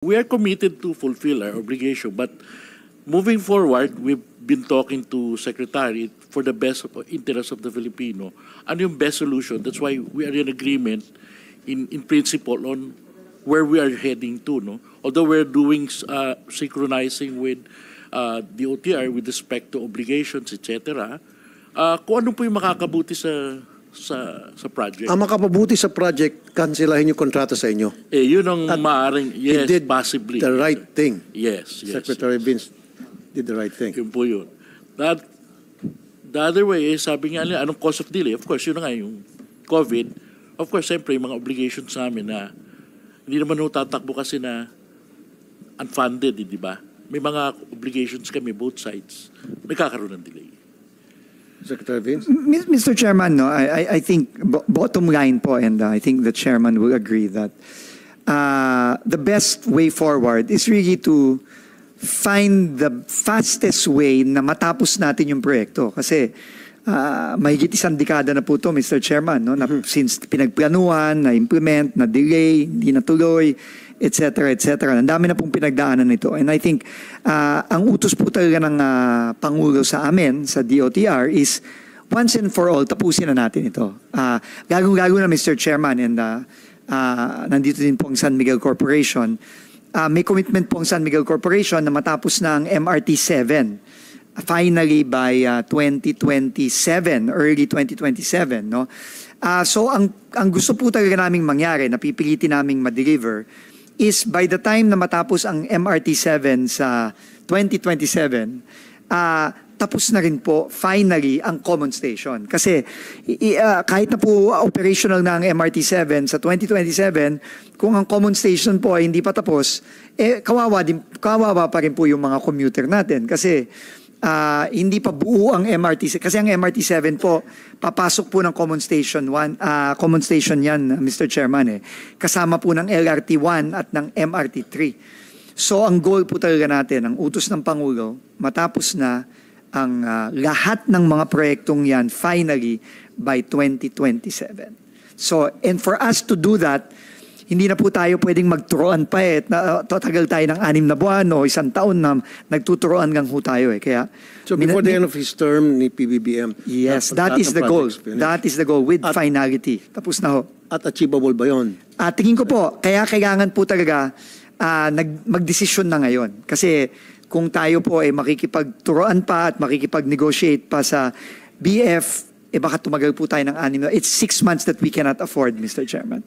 We are committed to fulfill our obligation, but moving forward, we've been talking to Secretary for the best interest of the Filipino. Ano yung best solution? That's why we are in agreement in principle on where we are heading to. No? Although we're doing synchronizing with the OTR with respect to obligations, etc., kung ano po yung makakabuti sa project. Ang makapabuti sa project, cancelahin yung kontrata sa inyo. Yun ang maaaring, yes, He did possibly. the right thing. Yes, yes. Secretary Vince did the right thing. Yun po yun. The other way, sabi nga nila, anong cause of delay? Of course, yun na nga yung COVID. Of course, siyempre, yung mga obligations namin na hindi naman tatakbo kasi na unfunded, di ba? May mga obligations kami, both sides. Nagkakaroon ng delay. Secretary Vince? Mr. Chairman, no, I think bottom line po, and I think the chairman will agree that the best way forward is really to find the fastest way na matapos natin yung proyekto. Kasi mahigit isang dekada na po ito, Mr. Chairman, no, na since pinagplanuhan, na-implement, na-delay, hindi natuloy, etc. etc. Ang dami na pong pinagdaanan nito. And I think ang utos po talaga ng Pangulo sa amin, sa DOTR, is once and for all, tapusin na natin ito. Gagong-gago na, Mr. Chairman, and nandito din po ang San Miguel Corporation. May commitment po ang San Miguel Corporation na matapos na ang MRT 7 finally by 2027, early 2027. No? So ang gusto po talaga naming mangyari, napipilitin naming ma-deliver, is by the time na matapos ang MRT 7 sa 2027, tapos na rin po finally ang common station. Kasi kahit na po operational na ang MRT 7 sa 2027, kung ang common station po ay hindi pa tapos, kawawa pa rin po yung mga commuter natin. Kasi hindi pa buo ang MRT. Kasi ang MRT 7 po, papasok po ng common station 1, common station yan, Mr. Chairman. Kasama po ng LRT 1 at ng MRT 3. So ang goal po talaga natin, ang utos ng Pangulo, matapos na ang lahat ng mga proyektong yan finally by 2027. So, and for us to do that, hindi na po tayo pwedeng magturoan pa tatagal tayo ng 6 na buwan o 1 taon na nagtuturoan lang ho tayo Kaya, so before the end of his term ni PBBM, yes, that is the goal. That is the goal with finality. Tapos na ho. At achievable ba yun? Tingin ko po, kaya kailangan po talaga magdesisyon na ngayon. Kasi kung tayo po ay makikipagturoan pa at makikipag-negotiate pa sa BF, baka tumagal po tayo ng 6 na. It's 6 months that we cannot afford, Mr. Chairman.